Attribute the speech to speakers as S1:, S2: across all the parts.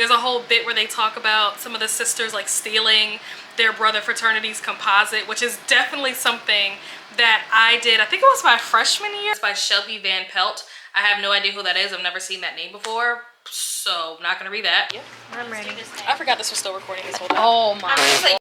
S1: There's a whole bit where they talk about some of the sisters like stealing their brother fraternity's composite, which is definitely something that I did. I think it was my freshman year. It's by Shelby Van Pelt. I have no idea who that is. I've never seen that name before, so I'm not gonna read that. Yep, I'm ready. I forgot this was still recording this whole time. Oh my God.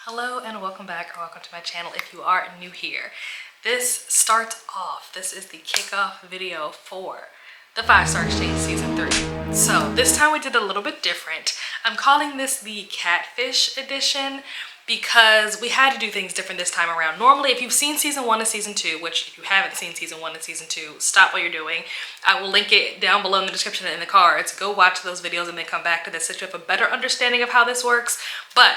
S1: Hello and welcome back, or welcome to my channel if you are new here. This starts off, this is the kickoff video for the 5-Star Exchange Season 3. So this time we did a little bit different. I'm calling this the Catfish Edition because we had to do things different this time around. Normally, if you've seen Season 1 and Season 2, which if you haven't seen Season 1 and Season 2, stop what you're doing. I will link it down below in the description and in the cards. Go watch those videos and then come back to this so you have a better understanding of how this works. But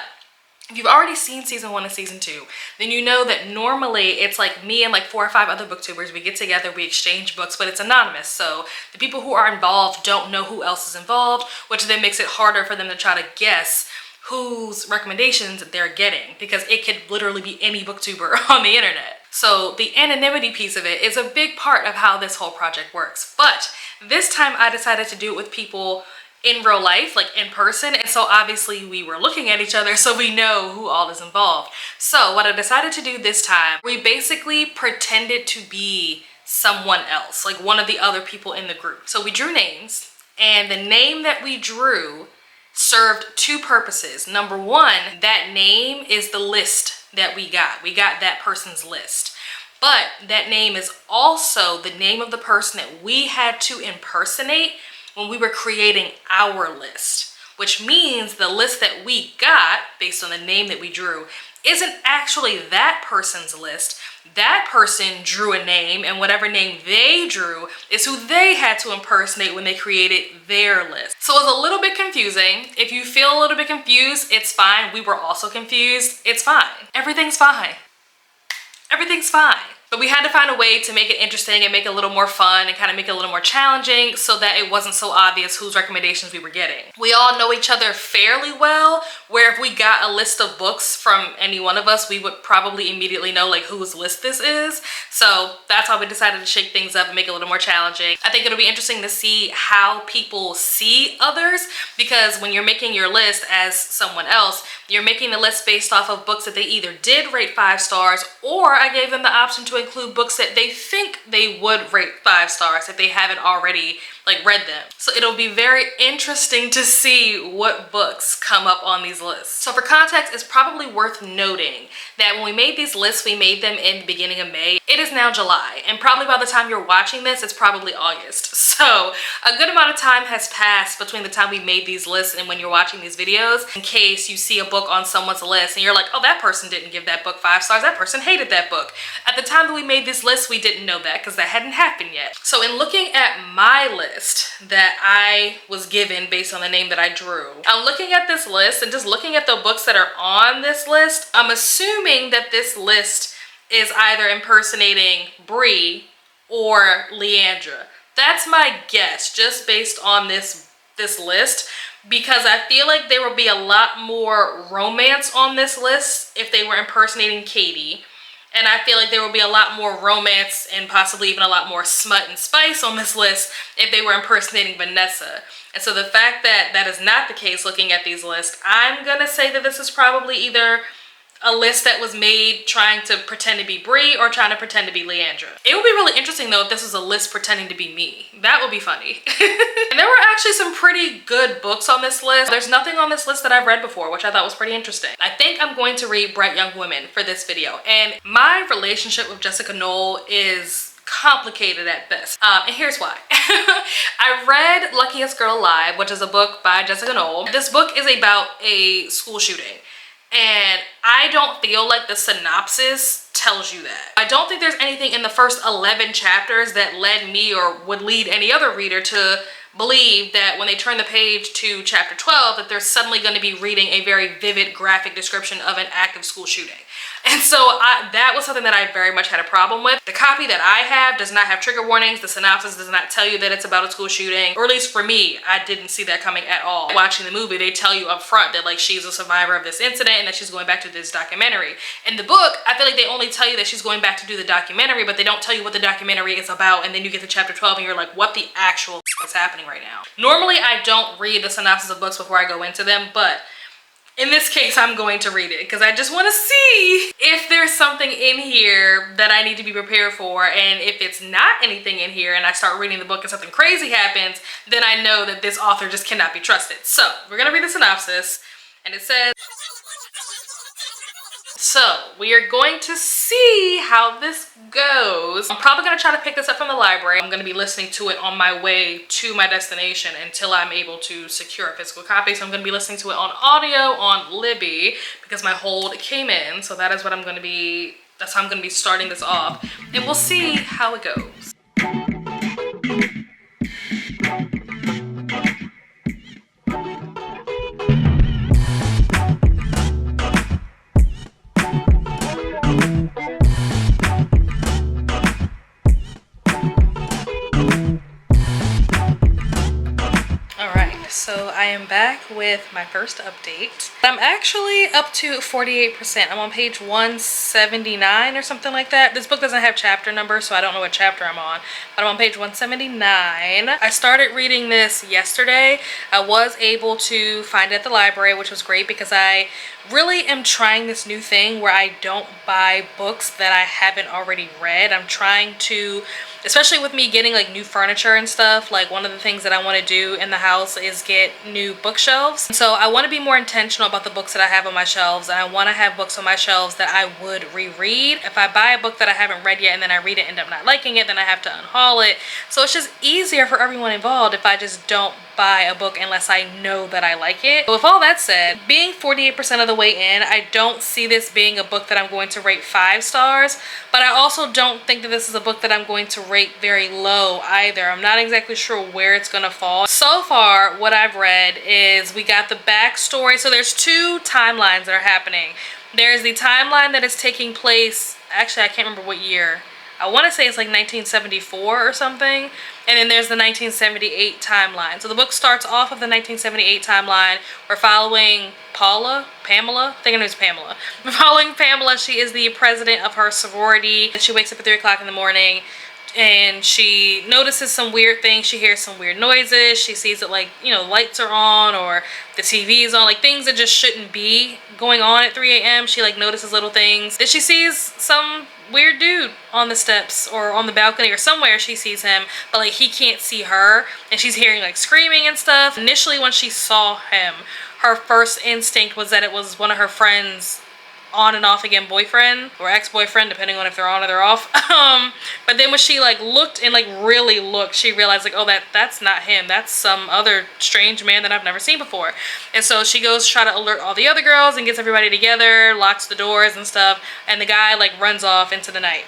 S1: if you've already seen Season 1 and Season 2, then you know that normally it's like me and like 4 or 5 other booktubers, we get together, we exchange books, but it's anonymous. So the people who are involved don't know who else is involved, which then makes it harder for them to try to guess whose recommendations they're getting, because it could literally be any booktuber on the internet. So the anonymity piece of it is a big part of how this whole project works. But this time I decided to do it with people in real life, like in person, and so obviously we were looking at each other so we know who all is involved. So what I decided to do this time, we basically pretended to be someone else, like one of the other people in the group. So we drew names, and the name that we drew served 2 purposes. Number 1, that name is the list that we got. We got that person's list. But that name is also the name of the person that we had to impersonate when we were creating our list, which means the list that we got based on the name that we drew isn't actually that person's list. That person drew a name, and whatever name they drew is who they had to impersonate when they created their list. So it was a little bit confusing. If you feel a little bit confused, it's fine. We were also confused. It's fine. Everything's fine. Everything's fine. But we had to find a way to make it interesting and make it a little more fun and kind of make it a little more challenging so that it wasn't so obvious whose recommendations we were getting. We all know each other fairly well, where if we got a list of books from any one of us, we would probably immediately know like whose list this is. So that's why we decided to shake things up and make it a little more challenging. I think it'll be interesting to see how people see others, because when you're making your list as someone else, you're making the list based off of books that they either did rate 5 stars, or I gave them the option to include books that they think they would rate 5 stars if they haven't already like read them. So it'll be very interesting to see what books come up on these lists. So for context, it's probably worth noting that when we made these lists, we made them in the beginning of May. It is now July, and probably by the time you're watching this, it's probably August. So a good amount of time has passed between the time we made these lists and when you're watching these videos, in case you see a book on someone's list and you're like, oh, that person didn't give that book 5 stars, that person hated that book. At the time that we made this list, we didn't know that because that hadn't happened yet. So in looking at my list that I was given based on the name that I drew, I'm looking at this list and just looking at the books that are on this list, I'm assuming that this list is either impersonating Bree or Leandra. That's my guess, just based on this list, because I feel like there will be a lot more romance on this list if they were impersonating Katie. And I feel like there will be a lot more romance and possibly even a lot more smut and spice on this list if they were impersonating Vanessa. And so the fact that that is not the case looking at these lists, I'm gonna say that this is probably either a list that was made trying to pretend to be Bree or trying to pretend to be Leandra. It would be really interesting though if this was a list pretending to be me. That would be funny. And there were actually some pretty good books on this list. There's nothing on this list that I've read before, which I thought was pretty interesting. I think I'm going to read Bright Young Women for this video. And my relationship with Jessica Knoll is complicated at best. And here's why. I read Luckiest Girl Alive, which is a book by Jessica Knoll. This book is about a school shooting, and I don't feel like the synopsis tells you that. I don't think there's anything in the first 11 chapters that led me or would lead any other reader to believe that when they turn the page to chapter 12 that they're suddenly going to be reading a very vivid graphic description of an active school shooting. And so that was something that I very much had a problem with. The copy that I have does not have trigger warnings. The synopsis does not tell you that it's about a school shooting, or at least for me, I didn't see that coming at all. Watching the movie, they tell you up front that like she's a survivor of this incident and that she's going back to do this documentary. In the book, I feel like they only tell you that she's going back to do the documentary, but they don't tell you what the documentary is about, and then you get to chapter 12 and you're like, what the actual is happening right now? Normally, I don't read the synopsis of books before I go into them, but in this case, I'm going to read it because I just want to see if there's something in here that I need to be prepared for. And if it's not anything in here and I start reading the book and something crazy happens, then I know that this author just cannot be trusted. So we're going to read the synopsis, and it says, so we are going to see how this goes. I'm probably going to try to pick this up from the library. I'm going to be listening to it on my way to my destination until I'm able to secure a physical copy. So I'm going to be listening to it on audio on Libby because my hold came in. So that is what I'm going to be, that's how I'm going to be starting this off. And we'll see how it goes. So I am back with my first update. I'm actually up to 48%. I'm on page 179 or something like that. This book doesn't have chapter numbers, so I don't know what chapter I'm on, but I'm on page 179. I started reading this yesterday. I was able to find it at the library, which was great because I really am trying this new thing where I don't buy books that I haven't already read. I'm trying to, especially with me getting like new furniture and stuff, like one of the things that I want to do in the house is get new bookshelves. And so I want to be more intentional about the books that I have on my shelves, and I want to have books on my shelves that I would reread. If I buy a book that I haven't read yet and then I read it and end up not liking it, then I have to unhaul it. So it's just easier for everyone involved if I just don't buy a book unless I know that I like it. But with all that said, being 48% of the way in, I don't see this being a book that I'm going to rate 5 stars, but I also don't think that this is a book that I'm going to rate very low either. I'm not exactly sure where it's gonna fall. So far, what I've read is we got the backstory. So there's 2 timelines that are happening. There's the timeline that is taking place, actually I can't remember what year. I want to say it's like 1974 or something. And then there's the 1978 timeline. So the book starts off of the 1978 timeline. We're following Pamela, I think her name is Pamela. We're following Pamela. She is the president of her sorority. She wakes up at 3 o'clock in the morning and she notices some weird things. She hears some weird noises. She sees that, like, you know, lights are on or the TV is on, like things that just shouldn't be going on at 3 a.m. She like notices little things. Then she sees some weird dude on the steps or on the balcony or somewhere. She sees him, but like he can't see her, and she's hearing like screaming and stuff. Initially when she saw him, her first instinct was that it was one of her friends' on and off again boyfriend or ex-boyfriend, depending on if they're on or they're off. But then when she like looked and like really looked, she realized like, oh, that's not him, that's some other strange man that I've never seen before. And so she goes to try to alert all the other girls and gets everybody together, locks the doors and stuff, and the guy like runs off into the night.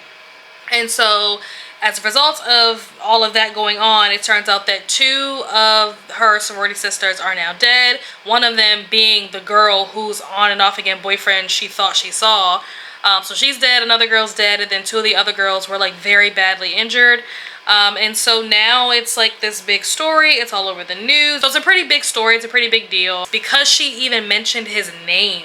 S1: And so as a result of all of that going on, it turns out that 2 of her sorority sisters are now dead. One of them being the girl whose on and off again boyfriend she thought she saw. So she's dead, another girl's dead, and then 2 of the other girls were like very badly injured. And so now it's like this big story. It's all over the news. So it's a pretty big story. It's a pretty big deal. Because she even mentioned his name,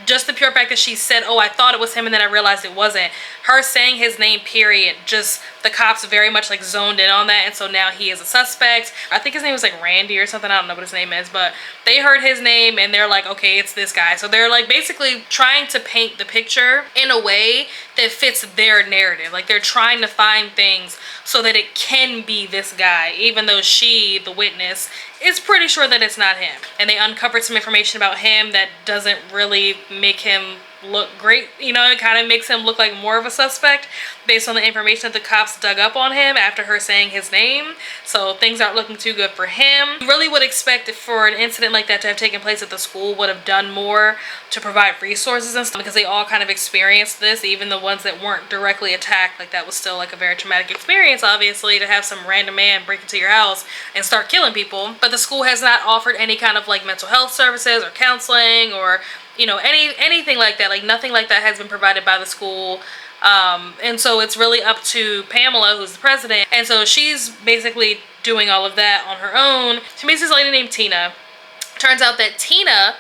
S1: just the pure fact that she said, oh, I thought it was him and then I realized it wasn't. Her saying his name, period, just the cops very much like zoned in on that, and so now he is a suspect. I think his name was like Randy or something. I don't know what his name is, but they heard his name and they're like, okay, it's this guy. So they're like basically trying to paint the picture in a way that fits their narrative. Like they're trying to find things so that it can be this guy, even though she, the witness, is pretty sure that it's not him. And they uncovered some information about him that doesn't really make him look great. You know, it kind of makes him look like more of a suspect based on the information that the cops dug up on him after her saying his name. So things aren't looking too good for him. You really would expect for an incident like that to have taken place at the school would have done more to provide resources and stuff, because they all kind of experienced this, even the ones that weren't directly attacked. Like that was still like a very traumatic experience, obviously, to have some random man break into your house and start killing people. But the school has not offered any kind of like mental health services or counseling or, you know, anything like that. Like nothing like that has been provided by the school. And so it's really up to Pamela, who's the president. And so she's basically doing all of that on her own. She meets this lady named Tina. Turns out that Tina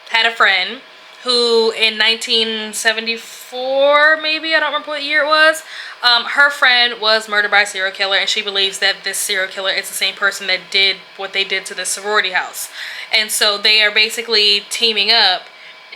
S1: had a friend who in 1974, maybe, I don't remember what year it was, her friend was murdered by a serial killer, and she believes that this serial killer is the same person that did what they did to the sorority house. And so they are basically teaming up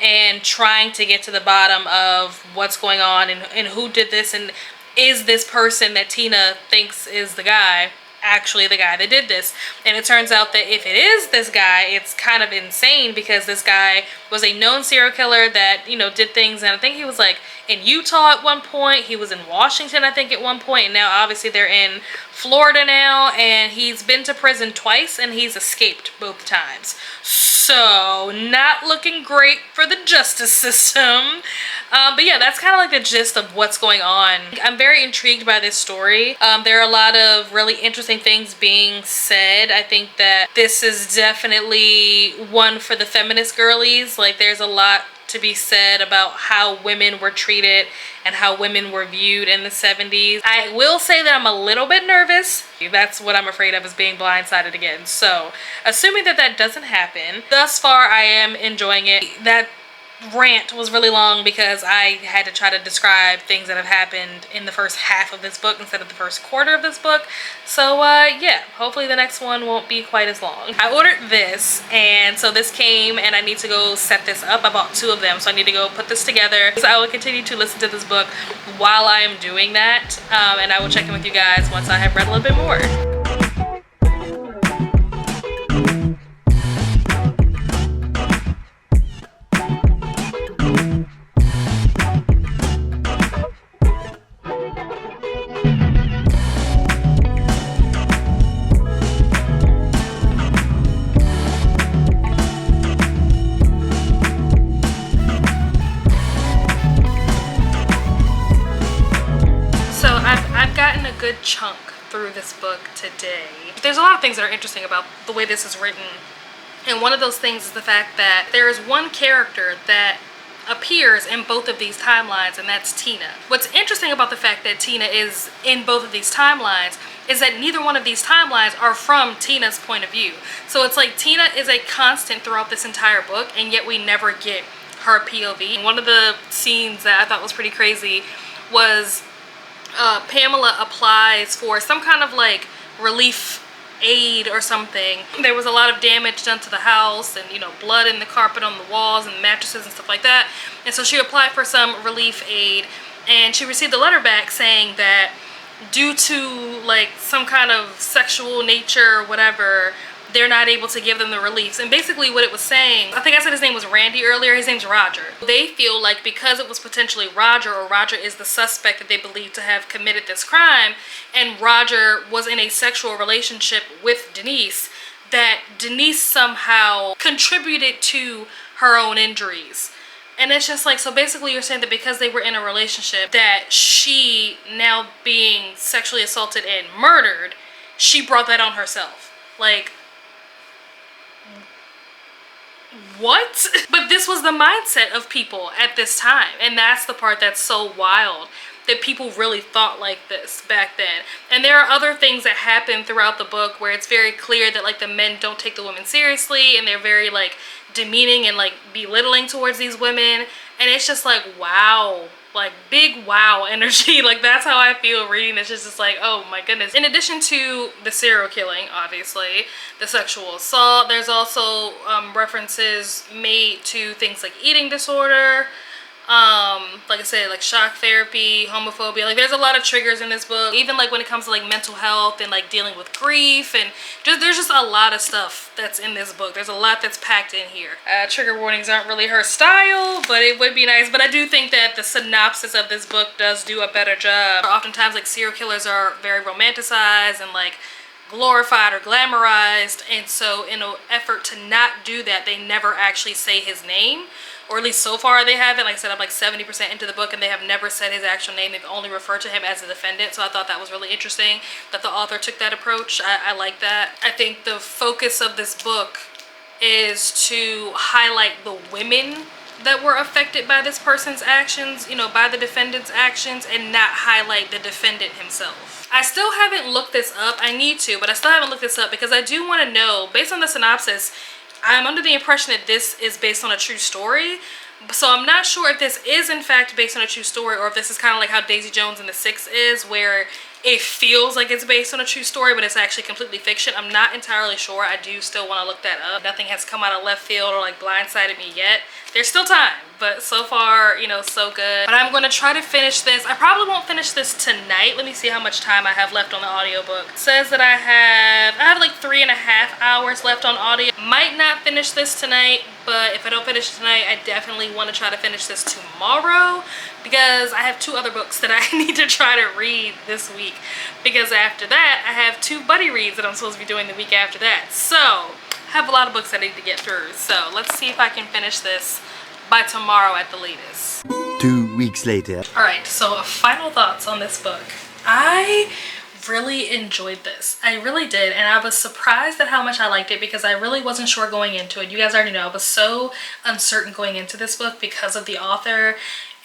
S1: and trying to get to the bottom of what's going on and who did this, and is this person that Tina thinks is the guy actually the guy that did this. And it turns out that if it is this guy, it's kind of insane, because this guy was a known serial killer that, you know, did things, and I think he was like in Utah at one point, he was in Washington I think at one point, and now obviously they're in Florida now, and he's been to prison twice and he's escaped both times. So not looking great for the justice system. But yeah, that's kind of like the gist of what's going on. I'm very intrigued by this story. There are a lot of really interesting things being said. I think that this is definitely one for the feminist girlies. Like, there's a lot to be said about how women were treated and how women were viewed in the 70s. I will say that I'm a little bit nervous. That's what I'm afraid of, is being blindsided again. So assuming that that doesn't happen, thus far I am enjoying it. That rant was really long because I had to try to describe things that have happened in the first half of this book instead of the first quarter of this book. So yeah, hopefully the next one won't be quite as long. I ordered this, and so this came, and I need to go set this up. I bought 2 of them, so I need to go put this together. So I will continue to listen to this book while I am doing that, and I will check in with you guys once I have read a little bit more. Good chunk through this book today. There's a lot of things that are interesting about the way this is written, and one of those things is the fact that there is one character that appears in both of these timelines, and that's Tina. What's interesting about the fact that Tina is in both of these timelines is that neither one of these timelines are from Tina's point of view. So it's like Tina is a constant throughout this entire book, and yet we never get her POV. One of the scenes that I thought was pretty crazy was Pamela applies for some kind of like relief aid or something. There was a lot of damage done to the house, and, you know, blood in the carpet on the walls and mattresses and stuff like that. And so she applied for some relief aid, and she received a letter back saying that due to like some kind of sexual nature or whatever, they're not able to give them the reliefs. And basically what it was saying, I think I said his name was Randy earlier, his name's Roger. They feel like because it was potentially Roger, or Roger is the suspect that they believe to have committed this crime, and Roger was in a sexual relationship with Denise, that Denise somehow contributed to her own injuries. And it's just like, so basically you're saying that because they were in a relationship, that she, now being sexually assaulted and murdered, she brought that on herself. Like, what? But this was the mindset of people at this time, and that's the part that's so wild, that people really thought like this back then. And there are other things that happen throughout the book where it's very clear that like the men don't take the women seriously, and they're very like demeaning and like belittling towards these women, and it's just like, wow, like big wow energy. Like, that's how I feel reading this. It's just like, oh my goodness. In addition to the serial killing, obviously, the sexual assault, there's also references made to things like eating disorder, like I said, like shock therapy, homophobia. Like, there's a lot of triggers in this book, even like when it comes to like mental health and like dealing with grief, and there's just a lot of stuff that's in this book. There's a lot that's packed in here. Trigger warnings aren't really her style, but it would be nice. But I do think that the synopsis of this book does do a better job. Oftentimes like serial killers are very romanticized and like glorified or glamorized, and so in an effort to not do that, they never actually say his name, or at least so far they haven't. Like I said, I'm like 70% into the book and they have never said his actual name. They've only referred to him as a defendant, so I thought that was really interesting that the author took that approach. I like that. I think the focus of this book is to highlight the women that were affected by this person's actions, you know, by the defendant's actions, and not highlight the defendant himself. I still haven't looked this up. I need to, but I still haven't looked this up because I do want to know, based on the synopsis, I'm under the impression that this is based on a true story, So I'm not sure if this is in fact based on a true story, or if this is kind of like how Daisy Jones and the Six is, where it feels like it's based on a true story but it's actually completely fiction. I'm not entirely sure. I do still want to look that up. Nothing has come out of left field or like blindsided me yet. There's still time, but so far, you know, so good. But I'm going to try to finish this. I probably won't finish this tonight. Let me see how much time I have left on the audiobook. It says that I have like 3.5 hours left on audio. Might not finish this tonight, but if I don't finish tonight, I definitely want to try to finish this tomorrow, because I have 2 other books that I need to try to read this week, because after that I have 2 buddy reads that I'm supposed to be doing the week after that. So I have a lot of books I need to get through. So let's see if I can finish this by tomorrow at the latest.
S2: 2 weeks later.
S1: Alright, so final thoughts on this book. I really enjoyed this. I really did, and I was surprised at how much I liked it, because I really wasn't sure going into it. You guys already know I was so uncertain going into this book because of the author,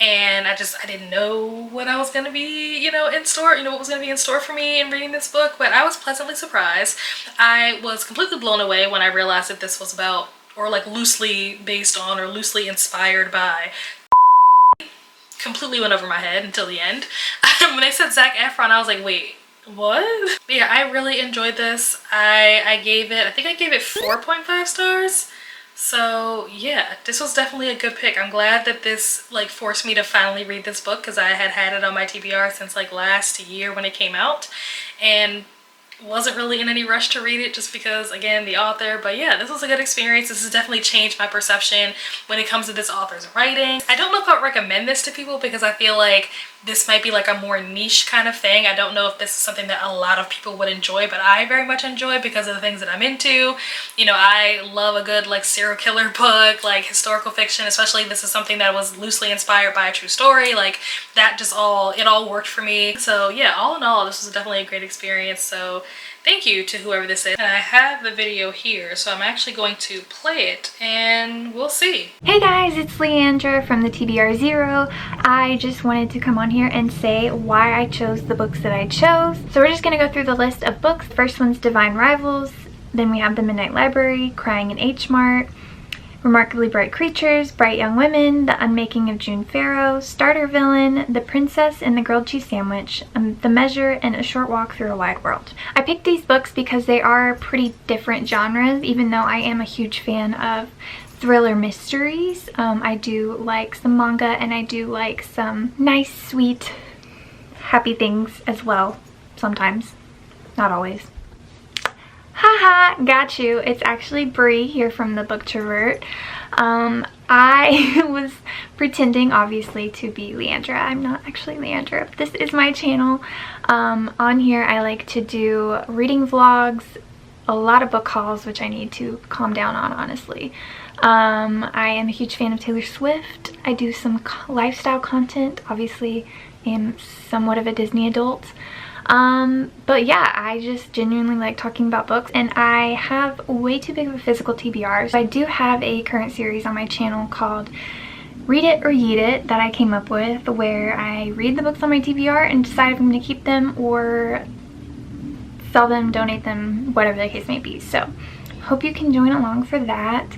S1: and I didn't know what I was going to be, you know, in store, what was going to be in store for me in reading this book. But I was pleasantly surprised. I was completely blown away when I realized that this was about, or like loosely based on or loosely inspired by, completely went over my head until the end. When they said Zac Efron, I was like, wait, what? But yeah, I really enjoyed this. I think I gave it 4.5 stars. So yeah, this was definitely a good pick. I'm glad that this like forced me to finally read this book, because I had it on my TBR since like last year when it came out, and wasn't really in any rush to read it just because, again, the author. But yeah, this was a good experience. This has definitely changed my perception when it comes to this author's writing. I don't know if I'd recommend this to people, because I feel like this might be like a more niche kind of thing. I don't know if this is something that a lot of people would enjoy, but I very much enjoy because of the things that I'm into. You know, I love a good like serial killer book, like historical fiction, especially this is something that was loosely inspired by a true story. Like that just it all worked for me. So yeah, all in all, this was definitely a great experience. So thank you to whoever this is. And I have the video here, so I'm actually going to play it and we'll see.
S3: Hey guys, it's Leandra from the TBR Zero. I just wanted to come on here and say why I chose the books that I chose. So we're just going to go through the list of books. The first one's Divine Rivals. Then we have The Midnight Library, Crying in H Mart, Remarkably Bright Creatures, Bright Young Women, The Unmaking of June Farrow, Starter Villain, The Princess and the Grilled Cheese Sandwich, The Measure, and A Short Walk Through a Wide World. I picked these books because they are pretty different genres, even though I am a huge fan of thriller mysteries. I do like some manga, and I do like some nice, sweet, happy things as well, sometimes, not always. Haha, got you. It's actually Bree here from the Booktubers. I was pretending, obviously, to be Leandra. I'm not actually Leandra, but this is my channel. On here, I like to do reading vlogs, a lot of book hauls, which I need to calm down on, honestly. I am a huge fan of Taylor Swift. I do some lifestyle content. Obviously, I am somewhat of a Disney adult. But yeah, I just genuinely like talking about books, and I have way too big of a physical TBR. So I do have a current series on my channel called Read It or Yeet It that I came up with, where I read the books on my TBR and decide if I'm going to keep them or sell them, donate them, whatever the case may be. So hope you can join along for that.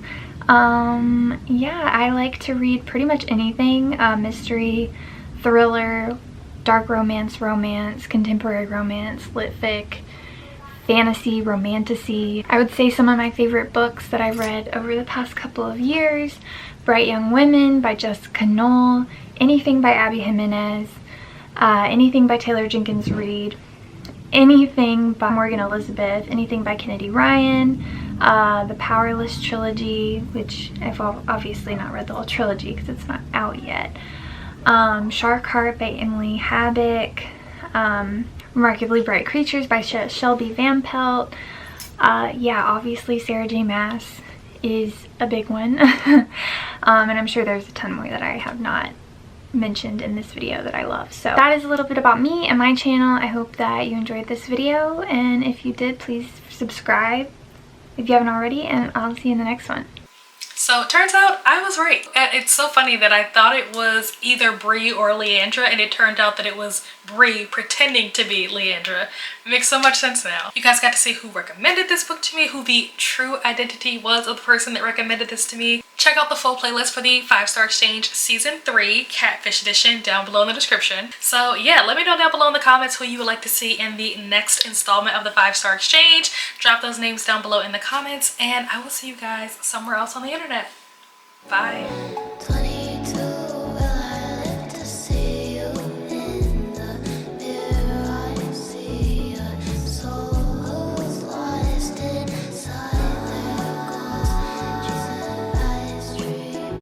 S3: Yeah, I like to read pretty much anything, mystery, thriller, dark romance, contemporary romance, lit fic, fantasy, romantasy. I would say some of my favorite books that I've read over the past couple of years: Bright Young Women by Jessica Knoll, anything by Abby Jimenez, anything by Taylor Jenkins Reid, anything by Morgan Elizabeth, anything by Kennedy Ryan, the Powerless trilogy, which I've obviously not read the whole trilogy because it's not out yet. Shark Heart by Emily Habbock, Remarkably Bright Creatures by Shelby Van Pelt. Yeah, obviously Sarah J. Maas is a big one. And I'm sure there's a ton more that I have not mentioned in this video that I love. So that is a little bit about me and my channel. I hope that you enjoyed this video, and if you did, please subscribe if you haven't already, and I'll see you in the next one.
S1: So it turns out I was right. And it's so funny that I thought it was either Bree or Leandra, and it turned out that it was Bree pretending to be Leandra. It makes so much sense now. You guys got to see who recommended this book to me, who the true identity was of the person that recommended this to me. Check out the full playlist for the 5-Star Exchange Season 3 Catfish Edition down below in the description. So yeah, let me know down below in the comments who you would like to see in the next installment of the 5-Star Exchange. Drop those names down below in the comments, and I will see you guys somewhere else on the internet. Bye.